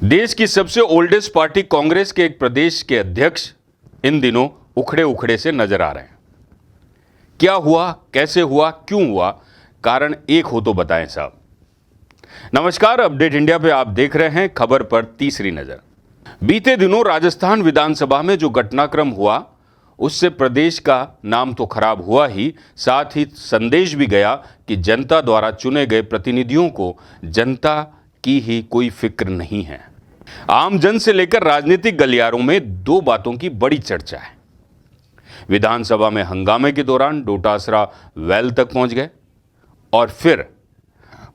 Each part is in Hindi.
देश की सबसे ओल्डेस्ट पार्टी कांग्रेस के एक प्रदेश के अध्यक्ष इन दिनों उखड़े उखड़े से नजर आ रहे हैं। क्या हुआ, कैसे हुआ, क्यों हुआ, कारण एक हो तो बताएं साहब। नमस्कार, अपडेट इंडिया पे आप देख रहे हैं खबर पर तीसरी नजर। बीते दिनों राजस्थान विधानसभा में जो घटनाक्रम हुआ उससे प्रदेश का नाम तो खराब हुआ ही, साथ ही संदेश भी गया कि जनता द्वारा चुने गए प्रतिनिधियों को जनता की ही कोई फिक्र नहीं है। आम जन से लेकर राजनीतिक गलियारों में दो बातों की बड़ी चर्चा है। विधानसभा में हंगामे के दौरान डोटासरा वेल तक पहुंच गए और फिर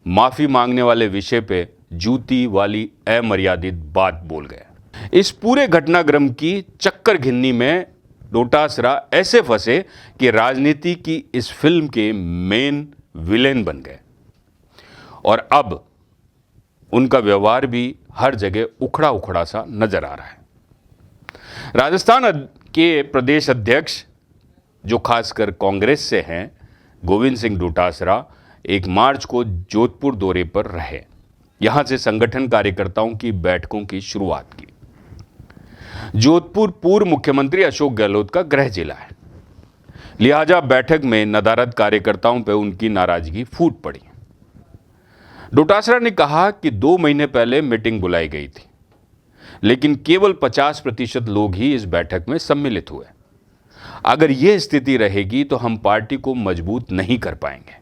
माफी मांगने वाले विषय पे जूती वाली अमर्यादित बात बोल गए। इस पूरे घटनाक्रम की चक्कर घिन्नी में डोटासरा ऐसे फंसे कि राजनीति की इस फिल्म के मेन विलेन बन गए और अब उनका व्यवहार भी हर जगह उखड़ा उखड़ा सा नजर आ रहा है। राजस्थान के प्रदेश अध्यक्ष जो खासकर कांग्रेस से हैं, गोविंद सिंह डोटासरा 1 मार्च को जोधपुर दौरे पर रहे। यहां से संगठन कार्यकर्ताओं की बैठकों की शुरुआत की। जोधपुर पूर्व मुख्यमंत्री अशोक गहलोत का गृह जिला है, लिहाजा बैठक में नदारद कार्यकर्ताओं पर उनकी नाराजगी फूट पड़ी। डोटासरा ने कहा कि 2 महीने पहले मीटिंग बुलाई गई थी, लेकिन केवल 50% लोग ही इस बैठक में सम्मिलित हुए। अगर यह स्थिति रहेगी तो हम पार्टी को मजबूत नहीं कर पाएंगे।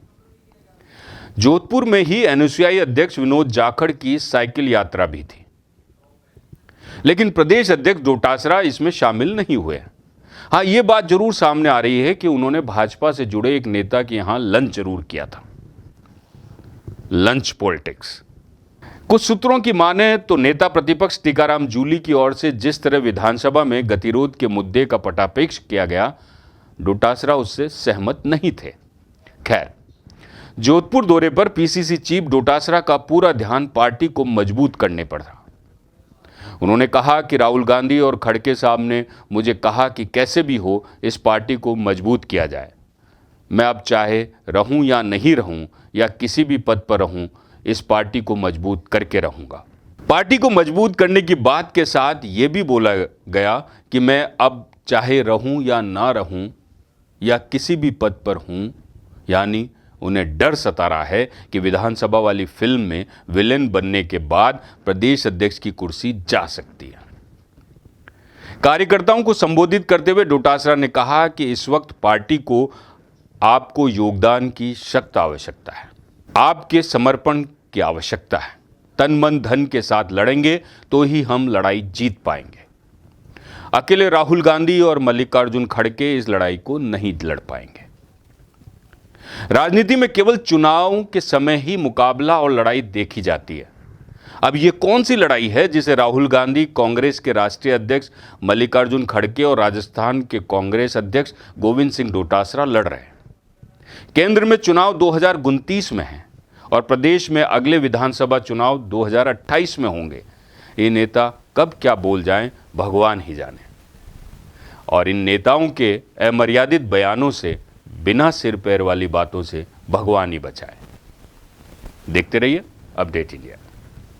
जोधपुर में ही एनएसयूआई अध्यक्ष विनोद जाखड़ की साइकिल यात्रा भी थी, लेकिन प्रदेश अध्यक्ष डोटासरा इसमें शामिल नहीं हुए। हां, यह बात जरूर सामने आ रही है कि उन्होंने भाजपा से जुड़े एक नेता के यहां लंच जरूर किया था। Lunch politics. कुछ सूत्रों की माने तो नेता प्रतिपक्ष टीकाराम जूली की ओर से जिस तरह विधानसभा में गतिरोध के मुद्दे का पटापेक्ष किया गया, डोटासरा उससे सहमत नहीं थे। खैर, जोधपुर दौरे पर पीसीसी चीफ डोटासरा का पूरा ध्यान पार्टी को मजबूत करने पर था। उन्होंने कहा कि राहुल गांधी और खड़गे साहब ने मुझे कहा कि कैसे भी हो इस पार्टी को मजबूत किया जाए। मैं अब चाहे रहूं या नहीं रहूं या किसी भी पद पर रहूं, इस पार्टी को मजबूत करके रहूंगा। पार्टी को मजबूत करने की बात के साथ यह भी बोला गया कि मैं अब चाहे रहूं या ना रहूं या किसी भी पद पर हूं, यानी उन्हें डर सता रहा है कि विधानसभा वाली फिल्म में विलेन बनने के बाद प्रदेश अध्यक्ष की कुर्सी जा सकती है। कार्यकर्ताओं को संबोधित करते हुए डोटासरा ने कहा कि इस वक्त पार्टी को आपको योगदान की सख्त आवश्यकता है, आपके समर्पण की आवश्यकता है। तन मन धन के साथ लड़ेंगे तो ही हम लड़ाई जीत पाएंगे। अकेले राहुल गांधी और मल्लिकार्जुन खड़गे इस लड़ाई को नहीं लड़ पाएंगे। राजनीति में केवल चुनाव के समय ही मुकाबला और लड़ाई देखी जाती है। अब यह कौन सी लड़ाई है जिसे राहुल गांधी, कांग्रेस के राष्ट्रीय अध्यक्ष मल्लिकार्जुन खड़गे और राजस्थान के कांग्रेस अध्यक्ष गोविंद सिंह डोटासरा लड़ रहे हैं? केंद्र में चुनाव 2029 में है और प्रदेश में अगले विधानसभा चुनाव 2028 में होंगे। ये नेता कब क्या बोल जाएं, भगवान ही जाने। और इन नेताओं के अमर्यादित बयानों से, बिना सिर पैर वाली बातों से भगवान ही बचाए। देखते रहिए अपडेट इंडिया।